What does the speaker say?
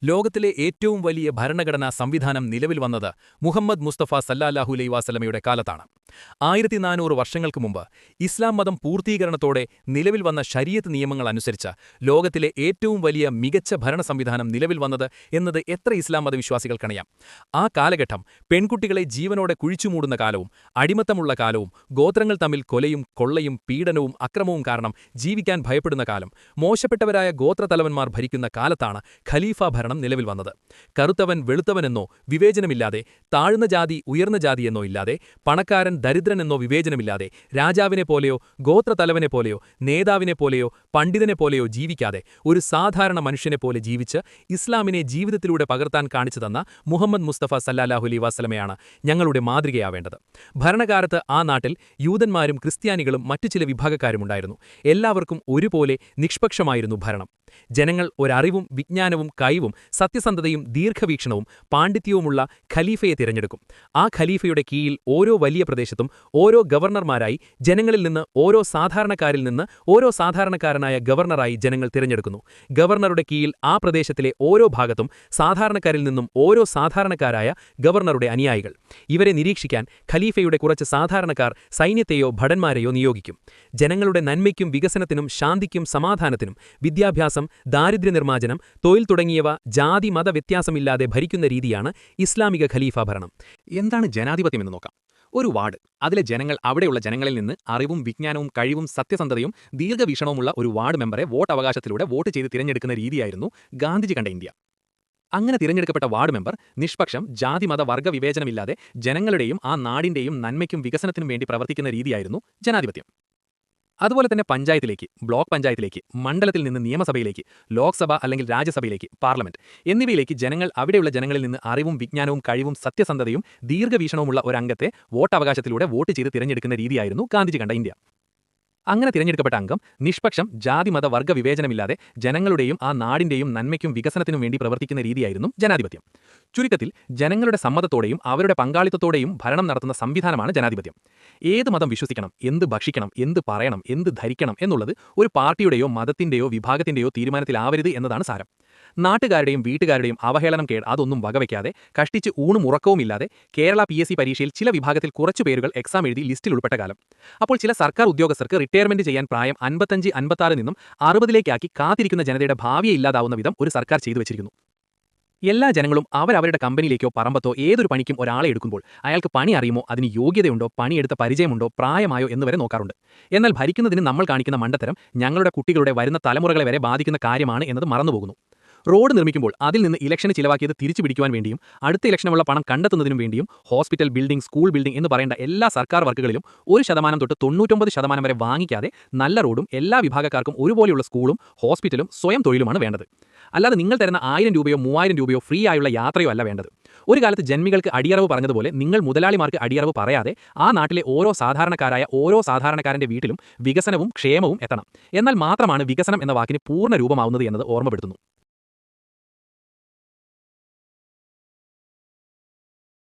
ലോകത്തിലെ ഏറ്റവും വലിയ ഭരണഘടനാ സംവിധാനം നിലവിൽ വന്നത് മുഹമ്മദ് മുസ്തഫ സല്ലല്ലാഹു അലൈഹി വസല്ലമയുടെ കാലത്താണ്. 1400 വർഷങ്ങൾക്ക് മുമ്പ് ഇസ്ലാം മതം പൂർത്തീകരണത്തോടെ നിലവിൽ വന്ന ശരീഅത്ത് നിയമങ്ങൾ അനുസരിച്ച് ലോകത്തിലെ ഏറ്റവും വലിയ മികച്ച ഭരണ സംവിധാനം നിലവിൽ വന്നത് എന്നത് എത്ര ഇസ്ലാം മതവിശ്വാസികൾക്കറിയാം. ആ കാലഘട്ടം പെൺകുട്ടികളെ ജീവനോടെ കുഴിച്ചുമൂടുന്ന കാലവും അടിമത്തമുള്ള കാലവും ഗോത്രങ്ങൾ തമ്മിൽ കൊലയും കൊള്ളയും പീഡനവും അക്രമവും കാരണം ജീവിക്കാൻ ഭയപ്പെടുന്ന കാലം, മോശപ്പെട്ടവരായ ഗോത്രതലവന്മാർ ഭരിക്കുന്ന കാലത്താണ് ഖലീഫ ഭരണം നിലവിൽ വന്നത്. കറുത്തവൻ വെളുത്തവനെന്നോ വിവേചനമില്ലാതെ, താഴ്ന്ന ജാതി ഉയർന്ന ജാതിയെന്നോ ഇല്ലാതെ, പണക്കാരൻ ദരിദ്രനെന്നോ വിവേചനമില്ലാതെ, രാജാവിനെ പോലെയോ ഗോത്രതലവനെ പോലെയോ നേതാവിനെ പോലെയോ പണ്ഡിതനെ പോലെയോ ജീവിക്കാതെ ഒരു സാധാരണ മനുഷ്യനെ പോലെ ജീവിച്ച് ഇസ്ലാമിനെ ജീവിതത്തിലൂടെ പകർത്താൻ കാണിച്ചു തന്ന മുഹമ്മദ് മുസ്തഫ സല്ലല്ലാഹു അലൈഹി വസല്ലമയാണ് ഞങ്ങളുടെ മാതൃകയാവേണ്ടത്. ഭരണകാലത്ത് ആ നാട്ടിൽ യൂതന്മാരും ക്രിസ്ത്യാനികളും മറ്റു ചില വിഭാഗക്കാരുമുണ്ടായിരുന്നു. എല്ലാവർക്കും ഒരുപോലെ നിഷ്പക്ഷമായിരുന്നു ഭരണം. ജനങ്ങൾ ഒരറിവും വിജ്ഞാനവും കഴിവും സത്യസന്ധതയും ദീർഘവീക്ഷണവും പാണ്ഡിത്യവുമുള്ള ഖലീഫയെ തിരഞ്ഞെടുക്കും. ആ ഖലീഫയുടെ കീഴിൽ ഓരോ വലിയ പ്രദേശത്തും ഓരോ ഗവർണർമാരായി ജനങ്ങളിൽ നിന്ന് ഓരോ സാധാരണക്കാരിൽ നിന്ന് ഓരോ സാധാരണക്കാരനായ ഗവർണറായി ജനങ്ങൾ തിരഞ്ഞെടുക്കുന്നു. ഗവർണറുടെ കീഴിൽ ആ പ്രദേശത്തിലെ ഓരോ ഭാഗത്തും സാധാരണക്കാരിൽ നിന്നും ഓരോ സാധാരണക്കാരായ ഗവർണറുടെ അനുയായികൾ. ഇവരെ നിരീക്ഷിക്കാൻ ഖലീഫയുടെ കുറച്ച് സാധാരണക്കാർ സൈന്യത്തെയോ ഭടന്മാരെയോ നിയോഗിക്കും. ജനങ്ങളുടെ നന്മയ്ക്കും വികസനത്തിനും ശാന്തിക്കും സമാധാനത്തിനും വിദ്യാഭ്യാസം, ദാരിദ്ര്യനിർമ്മാർജ്ജനം, തൊഴിൽ തുടങ്ങിയവ ജാതി മത വ്യത്യാസമില്ലാതെ ഭരിക്കുന്ന രീതിയാണ് ഇസ്ലാമിക ഖലീഫ ഭരണം. എന്താണ് ജനാധിപത്യം എന്ന് നോക്കാം. ഒരു വാർഡ്, അതിലെ ജനങ്ങൾ അവിടെയുള്ള ജനങ്ങളിൽ നിന്ന് അറിവും വിജ്ഞാനവും കഴിവും സത്യസന്ധതയും ദീർഘവീക്ഷണവുമുള്ള ഒരു വാർഡ് മെമ്പറെ വോട്ടവകാശത്തിലൂടെ വോട്ട് ചെയ്ത് തിരഞ്ഞെടുക്കുന്ന രീതിയായിരുന്നു ഗാന്ധിജി കണ്ട ഇന്ത്യ. അങ്ങനെ തിരഞ്ഞെടുക്കപ്പെട്ട വാർഡ് മെമ്പർ നിഷ്പക്ഷം, ജാതി മത വർഗ്ഗ വിവേചനമില്ലാതെ ജനങ്ങളുടെയും ആ നാടിന്റെയും നന്മയ്ക്കും വികസനത്തിനും വേണ്ടി പ്രവർത്തിക്കുന്ന രീതിയായിരുന്നു ജനാധിപത്യം. അതുപോലെ തന്നെ പഞ്ചായത്തിലേക്ക്, ബ്ലോക്ക് പഞ്ചായത്തിലേക്ക്, മണ്ഡലത്തിൽ നിന്ന് നിയമസഭയിലേക്ക്, ലോക്സഭ അല്ലെങ്കിൽ രാജ്യസഭയിലേക്ക്, പാർലമെന്റ് എന്നിവയിലേക്ക് ജനങ്ങൾ അവിടെയുള്ള ജനങ്ങളിൽ നിന്ന് അറിവും വിജ്ഞാനവും കഴിവും സത്യസന്ധതയും ദീർഘവീക്ഷണവുമുള്ള ഒരു അംഗത്തെ വോട്ടവകാശത്തിലൂടെ വോട്ട് ചെയ്ത് തിരഞ്ഞെടുക്കുന്ന രീതിയായിരുന്നു ഗാന്ധിജി കണ്ട ഇന്ത്യ. അങ്ങനെ തിരഞ്ഞെടുക്കപ്പെട്ട അംഗം നിഷ്പക്ഷം, ജാതി മത വർഗ്ഗ വിവേചനമില്ലാതെ ജനങ്ങളുടെയും ആ നാടിന്റെയും നന്മയ്ക്കും വികസനത്തിനും വേണ്ടി പ്രവർത്തിക്കുന്ന രീതിയായിരുന്നു ജനാധിപത്യം. ചുരുക്കത്തിൽ, ജനങ്ങളുടെ സമ്മതത്തോടെയും അവരുടെ പങ്കാളിത്തത്തോടെയും ഭരണം നടത്തുന്ന സംവിധാനമാണ് ജനാധിപത്യം. ഏത് മതം വിശ്വസിക്കണം, എന്ത് ഭക്ഷിക്കണം, എന്ത് പറയണം, എന്ത് ധരിക്കണം എന്നുള്ളത് ഒരു പാർട്ടിയുടെയോ മതത്തിന്റെയോ വിഭാഗത്തിന്റെയോ തീരുമാനത്തിലാവരുത് എന്നതാണ് സാരം. നാട്ടുകാരുടെയും വീട്ടുകാരുടെയും അവഹേളനം അതൊന്നും വകവയ്ക്കാതെ കഷ്ടിച്ച് ഊണും ഉറക്കവുമില്ലാതെ കേരള PSC പരീക്ഷയിൽ ചില വിഭാഗത്തിൽ കുറച്ചു പേരുകൾ എക്സാം എഴുതി ലിസ്റ്റിൽ ഉൾപ്പെട്ട കാലം. അപ്പോൾ ചില സർക്കാർ ഉദ്യോഗസ്ഥർക്ക് റിട്ടയർമെന്റ് ചെയ്യാൻ പ്രായം 55-56 നിന്നും 60ലേക്കാക്കി കാത്തിരിക്കുന്ന ജനതയുടെ ഭാവിയെ ഇല്ലാതാവുന്ന വിധം ഒരു സർക്കാർ ചെയ്തു വെച്ചിരിക്കുന്നു. എല്ലാ ജനങ്ങളും അവരവരുടെ കമ്പനിയിലേക്കോ പറമ്പത്തോ ഏതൊരു പണിക്കും ഒരാളെ എടുക്കുമ്പോൾ അയാൾക്ക് പണി അറിയുമോ, അതിന് യോഗ്യതയുണ്ടോ, പണിയെടുത്ത പരിചയമുണ്ടോ, പ്രായമായോ എന്നുവരെ നോക്കാറുണ്ട്. എന്നാൽ ഭരിക്കുന്നതിന് നമ്മൾ കാണിക്കുന്ന മണ്ടത്തരം ഞങ്ങളുടെ കുട്ടികളുടെ വരുന്ന തലമുറകളെ വരെ ബാധിക്കുന്ന കാര്യമാണ് എന്നത് മറന്നുപോകുന്നു. റോഡ് നിർമ്മിക്കുമ്പോൾ അതിൽ നിന്ന് ഇലക്ഷന് ചിലവാക്കിയത് തിരിച്ചു പിടിക്കുവാൻ വേണ്ടിയും അടുത്ത ഇലക്ഷനുള്ള പണം കണ്ടെത്തുന്നതിനും വേണ്ടിയും ഹോസ്പിറ്റൽ ബിൽഡിംഗ്, സ്കൂൾ ബിൽഡിംഗ് എന്ന് പറയേണ്ട എല്ലാ സർക്കാർ വർക്കുകളിലും 1% തൊട്ട് 99% വരെ വാങ്ങിക്കാതെ നല്ല റോഡും എല്ലാ വിഭാഗക്കാർക്കും ഒരുപോലെയുള്ള സ്കൂളും ഹോസ്പിറ്റലും സ്വയം തൊഴിലുമാണ് വേണ്ടത്. അല്ലാതെ നിങ്ങൾ തരുന്ന 1000 രൂപയോ 3000 രൂപയോ ഫ്രീ ആയുള്ള യാത്രയോ അല്ല വേണ്ടത്. ഒരു കാലത്ത് ജന്മികൾക്ക് അടിയറവ് പറഞ്ഞതുപോലെ നിങ്ങൾ മുതലാളിമാർക്ക് അടിയറവ് പറയാതെ ആ നാട്ടിലെ ഓരോ സാധാരണക്കാരന്റെ വീട്ടിലും വികസനവും ക്ഷേമവും എത്തണം. എന്നാൽ മാത്രമാണ് വികസനം എന്ന വാക്കിന് പൂർണ്ണ രൂപമാവുന്നത് എന്നത് ഓർമ്മപ്പെടുത്തുന്നു.